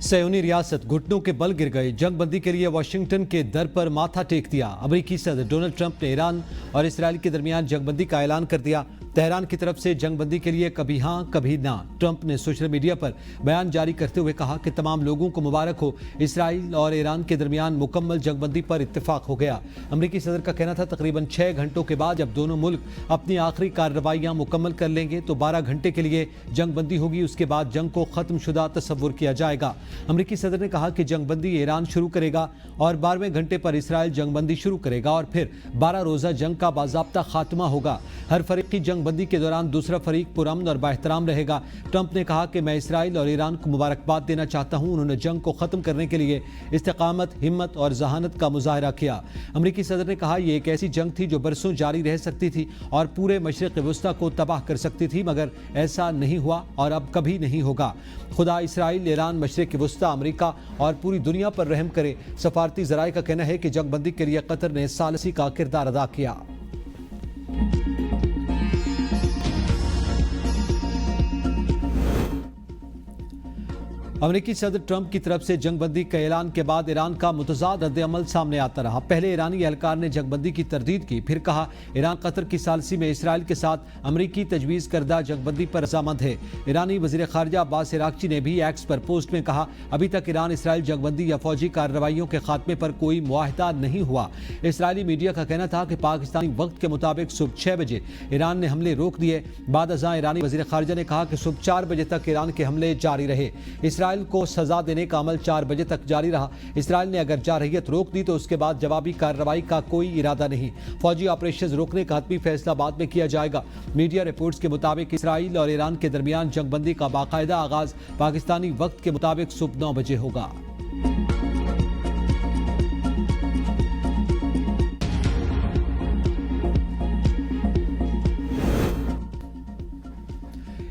सयोनी रियासत घुटनों के बल गिर गए। जंग बंदी के लिए वाशिंगटन के दर पर माथा टेक दिया। अमेरिकी सदर डोनाल्ड ट्रंप ने ईरान और इसराइल के दरमियान जंग बंदी का ऐलान कर दिया। तेहरान की तरफ से जंग बंदी के लिए कभी हां कभी ना। ट्रंप ने सोशल मीडिया पर बयान जारी करते हुए कहा कि तमाम लोगों को मुबारक हो, इसराइल और ईरान के दरमियान मुकम्मल जंग बंदी पर इत्तेफाक हो गया। अमेरिकी सदर का कहना था तकरीबन 6 घंटों के बाद जब दोनों मुल्क अपनी आखिरी कार्रवाइयां मुकम्मल कर लेंगे तो 12 घंटे के लिए जंग बंदी होगी। उसके बाद जंग को खत्म शुदा तस्वुर किया जाएगा। अमेरिकी सदर ने कहा कि जंग बंदी ईरान शुरू करेगा और 12वें घंटे पर इसराइल जंग बंदी शुरू करेगा और फिर 12 रोजा जंग का बाज़ाब्ता खात्मा होगा। हर फरीकी जंग बंदी के दौरान दूसरा फरीक पुरअमन और बाएहतराम रहेगा। ट्रंप ने कहा कि मैं इसराइल और ईरान को मुबारकबाद देना चाहता हूं। उन्होंने जंग को खत्म करने के लिए इस्तेकामत, हिम्मत और जहानत का मुजाहरा किया। अमेरिकी सदर ने कहा यह एक ऐसी जंग थी जो बरसों जारी रह सकती थी और पूरे मशरिक़ वुस्ता को तबाह कर सकती थी, मगर ऐसा नहीं हुआ और अब कभी नहीं होगा। खुदा इसराइल, ईरान, मशरिक़ वुस्ता, अमेरिका और पूरी दुनिया पर रहम करे। सफारती ज़राए का कहना है कि जंग बंदी के लिए कतर ने सालसी का किरदार अदा किया। अमेरिकी सदर ट्रंप की तरफ से जंग बंदी के ऐलान के बाद ईरान का मुतज़ाद रद्द-ए-अमल सामने आता रहा। पहले ईरानी एहलकार ने जंग बंदी की तरदीद की, फिर कहा ईरान कतर की सालसी में इसराइल के साथ अमेरिकी तजवीज़ करदा जंग बंदी पर रज़ामंद है। ईरानी वज़ीर ख़ारिजा अब्बास इराक़ची ने भी एक्स पर पोस्ट में कहा अभी तक ईरान इसराइल जंग बंदी या फौजी कार्रवाइयों के खात्मे पर कोई मुआहदा नहीं हुआ। इसराइली मीडिया का कहना था कि पाकिस्तानी वक्त के मुताबिक सुबह 6 बजे ईरान ने हमले रोक दिए। बाद अज़ां ईरानी वज़ीर ख़ारिजा ने कहा कि सुबह 4 बजे तक ईरान के हमले जारी रहे। इसराइल को सजा देने का अमल 4 बजे तक जारी रहा। इसराइल ने अगर जारहियत रोक दी तो उसके बाद जवाबी कार्रवाई का कोई इरादा नहीं। फौजी ऑपरेशन रोकने का हतमी फैसला बाद में किया जाएगा। मीडिया रिपोर्ट्स के मुताबिक इसराइल और ईरान के दरमियान जंग बंदी का बाकायदा आगाज पाकिस्तानी वक्त के मुताबिक सुबह 9 बजे होगा।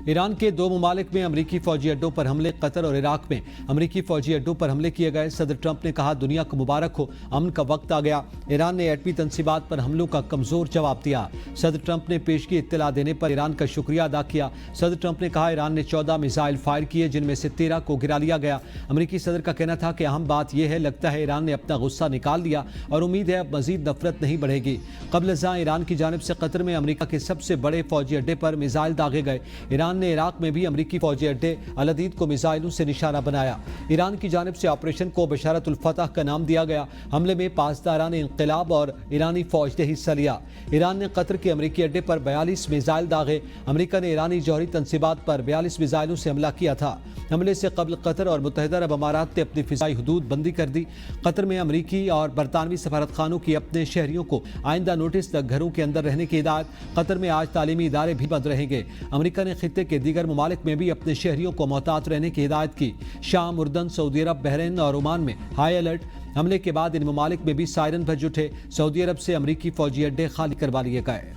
ईरान के 2 ममालिक में अमरीकी फौजी अड्डों पर हमले। कतर और इराक में अमरीकी फौजी अड्डों पर हमले किए गए। सदर ट्रंप ने कहा दुनिया को मुबारक हो, अमन का वक्त आ गया। ईरान ने एटमी तंसीबात पर हमलों का कमजोर जवाब दिया। सदर ट्रंप ने पेशगी इत्तला देने पर ईरान का शुक्रिया अदा किया। सदर ट्रंप ने कहा ईरान ने 14 मिसाइल फायर किए जिनमें से 13 को गिरा लिया गया। अमरीकी सदर का कहना था कि अहम बात यह है लगता है ईरान ने अपना गुस्सा निकाल लिया और उम्मीद है अब मजीद नफरत नहीं बढ़ेगी। कबल अज़ां ईरान की जानिब से कतर में अमरीका के सबसे बड़े फौजी अड्डे पर मिसाइल दागे गए। ईरान ने इराक में भी अमरीकी फौजी अड्डे अल-अदीद को मिसाइलों से निशाना बनाया। ईरान की जानिब से ऑपरेशन को बशारतुल फतह का नाम दिया गया। हमले में पासदारान इंक़िलाब और ईरानी फौज ने हिस्सा लिया। ईरान ने कतर के अमरीकी अड्डे पर 42 मिसाइल दागे। अमरीका ने ईरानी जौहरी तंसीबात पर 42 मिसाइलों से हमला किया था। हमले से कबल कतर और मुत्तहिदा अरब अमारात ने अपनी फिजाई हदूद बंदी कर दी। कतर में अमरीकी और बरतानवी सफारत खानों की अपने शहरियों को आइंदा नोटिस तक घरों के अंदर रहने की हिदायत। कतर में आज तालीमी इदारे भी बंद रहेंगे। अमरीका ने खित्ते के दीगर ममालिक में भी अपने शहरियों को मोहतात रहने की हिदायत की। शाम, उर्दन, सऊदी अरब, बहरीन और ओमान में हाई अलर्ट। हमले के बाद इन ममालिक में भी सायरन बज उठे। सऊदी अरब से अमरीकी फौजी अड्डे खाली करवा लिए गए।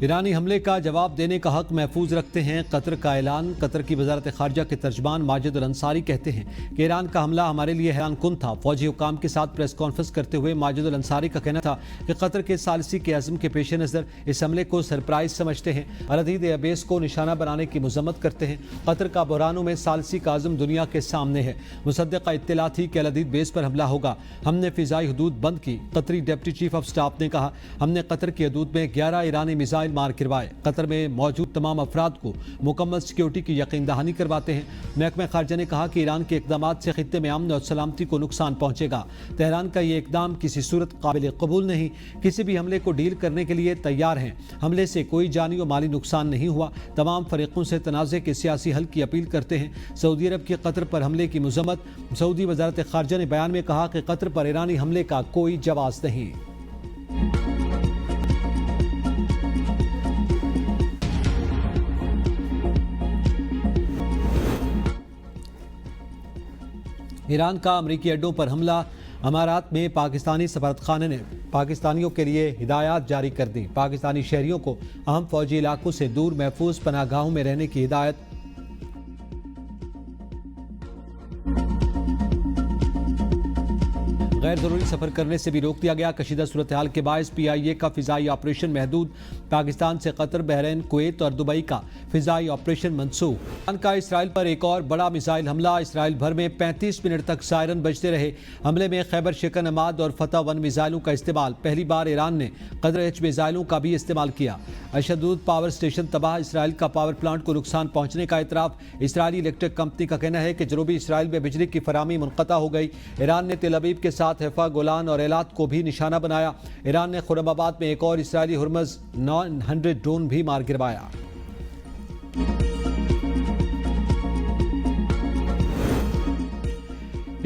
ईरानी हमले का जवाब देने का हक महफूज रखते हैं कतर का ऐलान। कतर की वजारत खारजा के तर्जमान माजिद अल अंसारी कहते हैं कि ईरान का हमला हमारे लिए हैरान कुन था। फौजी हुकाम के साथ प्रेस कॉन्फ्रेंस करते हुए माजिद अल अंसारी का कहना था कि कतर के सालसी के अज़्म के पेश नज़र इस हमले को सरप्राइज समझते हैं। अल-अदीद एयरबेस को निशाना बनाने की मजम्मत करते हैं। कतर का बहरानों में सालसी का अज़्म दुनिया के सामने है। मुसद्दक़ा इत्तला थी कि अल-अदीद बेस पर हमला होगा। हमने फिजाई हदूद बंद की। कतरी डिप्टी चीफ ऑफ स्टाफ ने कहा हमने कतर की हदूद में 11 ईरानी मिसाइल मार गिरवाए। कतर में मौजूद तमाम अफराद को मुकम्मल सिक्योरिटी की यकीन दहानी करवाते हैं। महकमा खारजा ने कहा कि ईरान के इक़दामात से खित्ते में अमन और सलामती को नुकसान पहुंचेगा। तेहरान का ये इक़दाम किसी सूरत काबिल कबूल नहीं। किसी भी हमले को डील करने के लिए तैयार हैं। हमले से कोई जानी और माली नुकसान नहीं हुआ। तमाम फरीकों से तनाज़े के सियासी हल की अपील करते हैं। सऊदी अरब की कतर पर हमले की मजम्मत। सऊदी वजारत खारजा ने बयान में कहा कि कतर पर ईरानी हमले का कोई जवाब नहीं। ईरान का अमरीकी अड्डों पर हमला। امارات میں پاکستانی سفارتخانے نے پاکستانیوں کے لیے ہدایات جاری کر دی۔ پاکستانی شہریوں کو اہم فوجی علاقوں سے دور محفوظ پناہ گاہوں میں رہنے کی ہدایت۔ غیر ضروری سفر کرنے سے بھی روک دیا گیا۔ کشیدہ صورتحال کے باعث PIA کا فضائی آپریشن محدود۔ پاکستان سے قطر، بحرین، کویت اور دبئی کا فضائی آپریشن منسوخ۔ ایران کا اسرائیل پر ایک اور بڑا میزائل حملہ۔ اسرائیل بھر میں 35 منٹ تک سائرن بجتے رہے۔ حملے میں خیبر شکن حماد اور فتح 1 میزائلوں کا استعمال۔ پہلی بار ایران نے قدر H میزائلوں کا بھی استعمال کیا۔ اشدود پاور اسٹیشن تباہ۔ اسرائیل کا پاور پلانٹ کو نقصان پہنچنے کا اعتراف۔ اسرائیلی الیکٹرک کمپنی کا کہنا ہے کہ جنوبی اسرائیل میں بجلی کی فراہمی منقطع ہو گئی۔ ایران نے تل ابیب کے ساتھ حیفا، گولان اور ایلات کو بھی نشانہ بنایا۔ ایران نے خرم آباد میں ایک اور اسرائیلی ہرمز 900 ڈرون بھی مار گروایا۔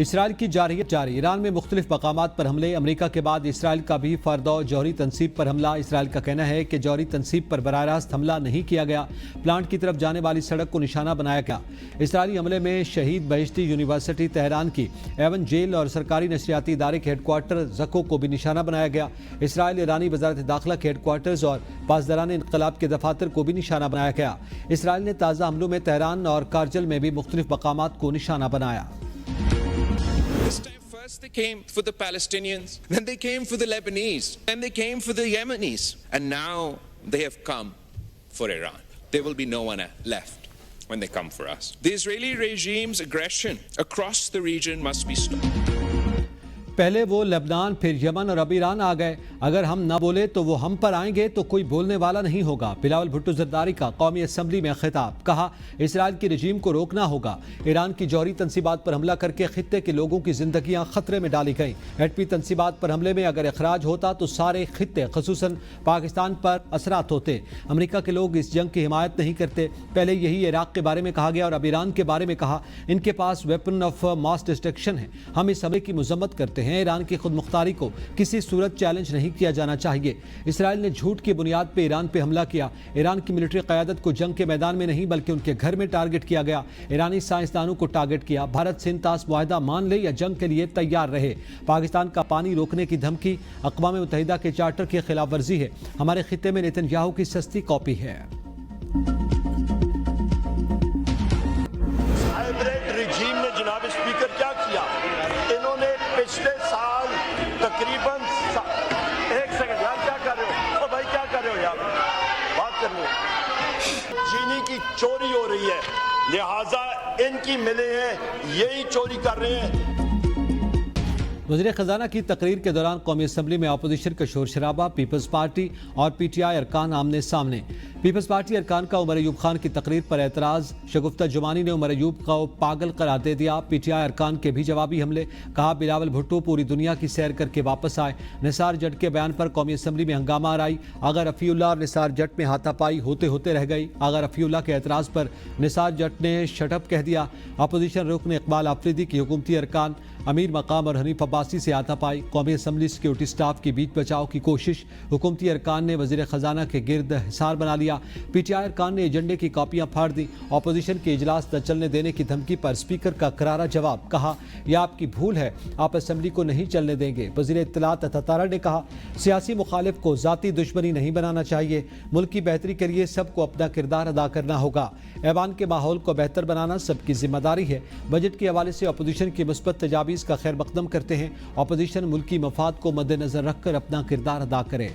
اسرائیل کی جارحیت جاری۔ ایران میں مختلف مقامات پر حملے۔ امریکہ کے بعد اسرائیل کا بھی فردو جوہری تنصیب پر حملہ۔ اسرائیل کا کہنا ہے کہ جوہری تنصیب پر براہ راست حملہ نہیں کیا گیا، پلانٹ کی طرف جانے والی سڑک کو نشانہ بنایا گیا۔ اسرائیلی حملے میں شہید بہشتی یونیورسٹی تہران کی ایون جیل اور سرکاری نشریاتی ادارے کے ہیڈ کوارٹر زکو کو بھی نشانہ بنایا گیا۔ اسرائیل ایرانی وزارت داخلہ کے ہیڈ کوارٹرز اور پاسداران انقلاب کے دفاتر کو بھی نشانہ بنایا گیا۔ اسرائیل نے تازہ حملوں میں تہران اور کارجل میں بھی مختلف مقامات کو نشانہ بنایا۔ This time first they came for the Palestinians, then they came for the Lebanese, then they came for the Yemenis, and now they have come for Iran. There will be no one left when they come for us. The Israeli regime's aggression across the region must be stopped. پہلے وہ لبنان، پھر یمن اور اب ایران آ گئے۔ اگر ہم نہ بولے تو وہ ہم پر آئیں گے تو کوئی بولنے والا نہیں ہوگا۔ بلاول بھٹو زرداری کا قومی اسمبلی میں خطاب۔ کہا اسرائیل کی رجیم کو روکنا ہوگا۔ ایران کی جوہری تنصیبات پر حملہ کر کے خطے کے لوگوں کی زندگیاں خطرے میں ڈالی گئیں۔ ایٹمی تنصیبات پر حملے میں اگر اخراج ہوتا تو سارے خطے خصوصاً پاکستان پر اثرات ہوتے۔ امریکہ کے لوگ اس جنگ کی حمایت نہیں کرتے۔ پہلے یہی عراق کے بارے میں کہا گیا اور اب ایران کے بارے میں کہا۔ ان کے پاس ویپن آف ماس ڈسٹرکشن ہے۔ ہم اس حملے کی مذمت کرتے ہیں۔ ایران کی خود مختاری کو کسی صورت چیلنج نہیں کیا جانا چاہیے۔ اسرائیل نے جھوٹ کی بنیاد پہ ایران پہ حملہ کیا۔ ایران کی ملٹری قیادت کو جنگ کے میدان میں نہیں بلکہ ان کے گھر میں ٹارگٹ کیا گیا۔ ایرانی سائنسدانوں کو ٹارگٹ کیا۔ بھارت سے انتاس معاہدہ مان لے یا جنگ کے لیے تیار رہے۔ پاکستان کا پانی روکنے کی دھمکی اقوام متحدہ کے چارٹر کی خلاف ورزی ہے۔ ہمارے خطے میں نیتن یاہو کی سستی کاپی ہے۔ جناب اسپیکر کیا کیا انہوں نے پچھلے سال تقریباً ایک سیکنڈ یار کیا کر رہے ہو بھائی کیا کر رہے ہو یار بات کرنی ہے چینی کی چوری ہو رہی ہے لہٰذا ان کی ملے ہیں یہی چوری کر رہے ہیں۔ وزیر خزانہ کی تقریر کے دوران قومی اسمبلی میں اپوزیشن کا شور شرابہ۔ پیپلز پارٹی اور PTI ارکان آمنے سامنے۔ پیپلز پارٹی ارکان کا عمر ایوب خان کی تقریر پر اعتراض۔ شگفتہ جمانی نے عمر ایوب کو پاگل قرار دے دیا۔ PTI ارکان کے بھی جوابی حملے۔ کہا بلاول بھٹو پوری دنیا کی سیر کر کے واپس آئے۔ نثار جٹ کے بیان پر قومی اسمبلی میں ہنگامہ آرائی۔ آغا رفیع اللہ اور نثار جٹ میں ہاتھا پائی ہوتے ہوتے رہ گئی۔ آغا رفیع اللہ کے اعتراض پر نثار جٹ نے شٹ اپ کہہ دیا۔ اپوزیشن رکن اقبال آفریدی کی حکومتی ارکان امیر مقام اور حنیف عباسی سے ہاتھا پائی۔ قومی اسمبلی سیکیورٹی سٹاف کی بیچ بچاؤ کی کوشش۔ حکومتی ارکان نے وزیر خزانہ کے گرد حصار بنا لیا۔ PTI ارکان نے ایجنڈے کی کاپیاں پھاڑ دی۔ اپوزیشن کے اجلاس نہ چلنے دینے کی دھمکی پر اسپیکر کا کرارا جواب۔ کہا یہ آپ کی بھول ہے، آپ اسمبلی کو نہیں چلنے دیں گے۔ وزیر اطلاعات عطا نے کہا سیاسی مخالف کو ذاتی دشمنی نہیں بنانا چاہیے، ملک کی بہتری کے لیے سب کو اپنا کردار ادا کرنا ہوگا۔ ایوان کے ماحول کو بہتر بنانا سب کی ذمہ داری ہے۔ بجٹ کے حوالے سے اپوزیشن کی مثبت تجاویز کا خیر مقدم کرتے ہیں۔ اپوزیشن ملکی مفاد کو مد نظر رکھ کر اپنا کردار ادا کرے۔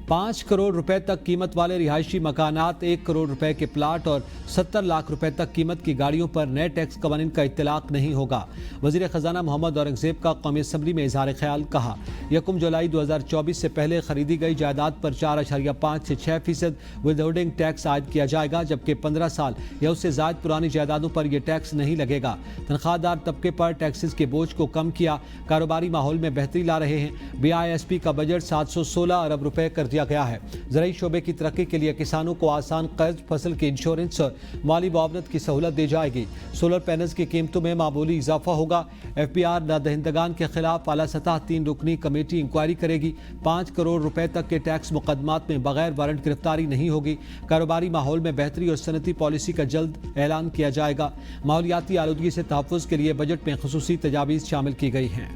5 کروڑ روپے تک قیمت والے رہائشی مکانات، 1 کروڑ روپے کے پلاٹ اور 70 لاکھ روپے تک قیمت کی گاڑیوں پر نئے ٹیکس قوانین کا اطلاق نہیں ہوگا۔ وزیر خزانہ محمد اورنگزیب کا قومی اسمبلی میں اظہار خیال۔ کہا 1 جولائی 2024 سے پہلے خریدی گئی جائیداد پر 4.5 سے 6% ود ہولڈنگ ٹیکس عائد کیا جائے گا، جبکہ 15 سال یا اس سے زائد پرانی جائیدادوں پر یہ ٹیکس نہیں لگے گا۔ تنخواہ دار طبقے پر ٹیکسز کے بوجھ کو کم کیا، کاروباری ماحول میں بہتری لا رہے ہیں۔ BISP کا بجٹ 716 ارب روپے کر दिया गया है। ज़राई शोबे की तरक्की के लिए किसानों को आसान कर्ज, फसल की इंश्योरेंस और माली मुआवनत की सहूलत दी जाएगी। सोलर पैनल्स की कीमतों में मामूली इजाफा होगा। FBR नादहिंदगान के खिलाफ आला सतह 3 रुकनी कमेटी इंक्वायरी करेगी। 5 करोड़ रुपए तक के टैक्स मुकदमात में बगैर वारंट गिरफ्तारी नहीं होगी। कारोबारी माहौल में बेहतरी और सनती पॉलिसी का जल्द ऐलान किया जाएगा। माहौलियाती आलूदगी से तहफ़्फ़ुज़ के लिए बजट में ख़ुसूसी तजावीज़ शामिल की गई हैं।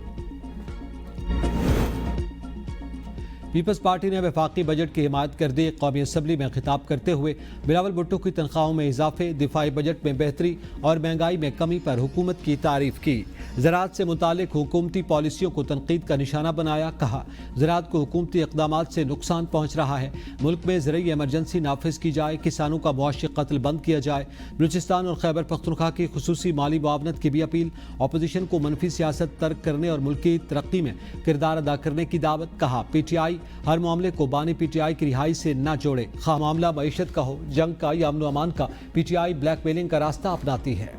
पीपल्स पार्टी ने वफाकी बजट की हिमायत कर दी। कौमी असम्बली में खिताब करते हुए बिलावल भुट्टो की तनख्वाहों में इजाफे, दिफाई बजट में बेहतरी और महंगाई में कमी पर हुकूमत की तारीफ की। ज़राअत से मुतालिक हुकूमती पॉलिसियों को तनकीद का निशाना बनाया। कहा, ज़राअत को हुकूमती इक़दामात से नुकसान पहुँच रहा है। मुल्क में ज़रई एमरजेंसी नाफिज की जाए, किसानों का मुआशी कत्ल बंद किया जाए। बलूचिस्तान और खैबर पख्तूनख्वा की खुसूसी माली मुआवनत की भी अपील। अपोजिशन को मनफी सियासत तर्क करने और मुल्क की तरक्की में किरदार अदा करने की दावत। कहा, PTI हर मामले को बानी PTI की रिहाई से न जोड़े। खा मामला मईशत का हो, जंग का या अमन अमान का, PTI ब्लैकमेलिंग का रास्ता अपनाती है।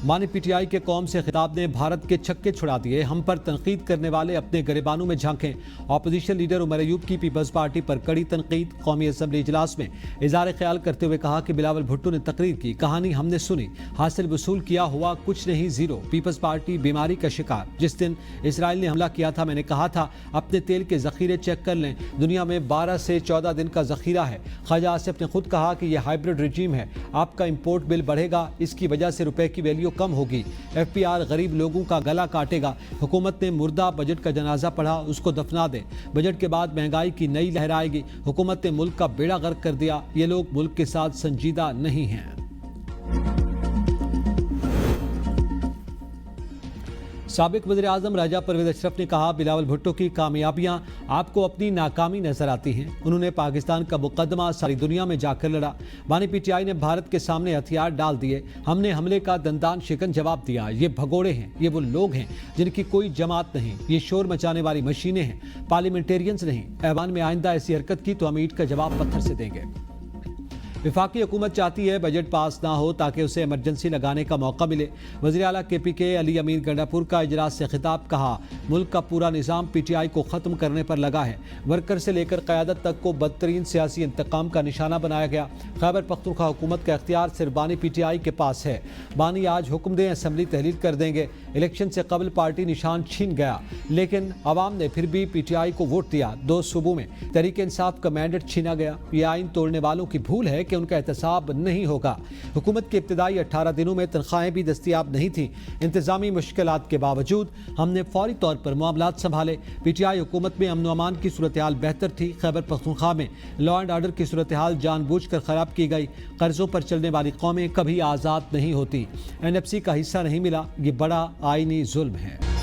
मानी PTI के कौम से खिताब ने भारत के छक्के छुड़ा दिए। हम पर तनकीद करने वाले अपने गिरेबानों में झांकें। अपोजिशन लीडर उमर अयूब की पीपल्स पार्टी पर कड़ी तनकीद। कौमी असम्बली इजलास में इज़हार ख्याल करते हुए कहा कि बिलावल भुट्टो ने तकरीर की, कहानी हमने सुनी, हासिल वसूल किया हुआ कुछ नहीं, जीरो। पीपल्स पार्टी बीमारी का शिकार। जिस दिन इसराइल ने हमला किया था, मैंने कहा था अपने तेल के ज़ख़ीरे चेक कर लें। दुनिया में 12 से 14 दिन का ज़ख़ीरा है। ख्वाजा आसिफ ने खुद कहा कि यह हाइब्रिड रजीम है, आपका इम्पोर्ट बिल बढ़ेगा, इसकी वजह से रुपए की वैल्यू कम होगी। FBR गरीब लोगों का गला काटेगा। हुकूमत ने मुर्दा बजट का जनाजा पढ़ा, उसको दफना दे। बजट के बाद महंगाई की नई लहर आएगी। हुकूमत ने मुल्क का बेड़ा गर्क कर दिया। ये लोग मुल्क के साथ संजीदा नहीं हैं। साबिक वज़ीर आज़म राजा परवेज़ अशरफ ने कहा, बिलावल भुट्टो की कामयाबियां आपको अपनी नाकामी नजर आती हैं। उन्होंने पाकिस्तान का मुकदमा सारी दुनिया में जाकर लड़ा। बानी PTI ने भारत के सामने हथियार डाल दिए। हमने हमले का दंदान शिकन जवाब दिया। ये भगोड़े हैं, ये वो लोग हैं जिनकी कोई जमात नहीं। ये शोर मचाने वाली मशीनें हैं, पार्लियामेंटेरियंस नहीं। ऐवान में आइंदा ऐसी हरकत की तो हम ईंट का जवाब पत्थर से देंगे। वफाकी हुकूमत चाहती है बजट पास ना हो ताकि उसे इमरजेंसी लगाने का मौका मिले। वज़ीर आला KPK अली अमीर गंडापुर का इजलास से खिताब। कहा, मुल्क का पूरा निज़ाम PTI को ख़त्म करने पर लगा है। वर्कर से लेकर क़यादत तक को बदतरीन सियासी इंतकाम का निशाना बनाया गया। खैबर पख्तूनख्वा हुकूमत का इख्तियार सिर्फ बानी PTI के पास है। बानी आज हुक्म दें, असम्बली तहलील कर देंगे। इलेक्शन से कबल पार्टी निशान छीन गया, लेकिन अवाम ने फिर भी PTI को वोट दिया। 2 सूबों में तहरीक इंसाफ का मैंडेट छीना गया। ये आइन तोड़ने वालों की भूल है कि उनका एहतसाब नहीं होगा। हुकूमत के इब्तिदाई 18 दिनों में तनख्वाहें भी दस्तियाब नहीं थीं। इंतजामी मुश्किलात के बावजूद हमने फौरी तौर पर मामलात संभाले। PTI हुकूमत में अमन अमान की सूरत हाल बेहतर थी। खैबर पख्तूनख्वा में लॉ एंड ऑर्डर की सूरत हाल जानबूझकर खराब की गई। कर्जों पर चलने वाली कौमें कभी आज़ाद नहीं होती। NFC का हिस्सा नहीं मिला, ये बड़ा आईनी जुल्म है।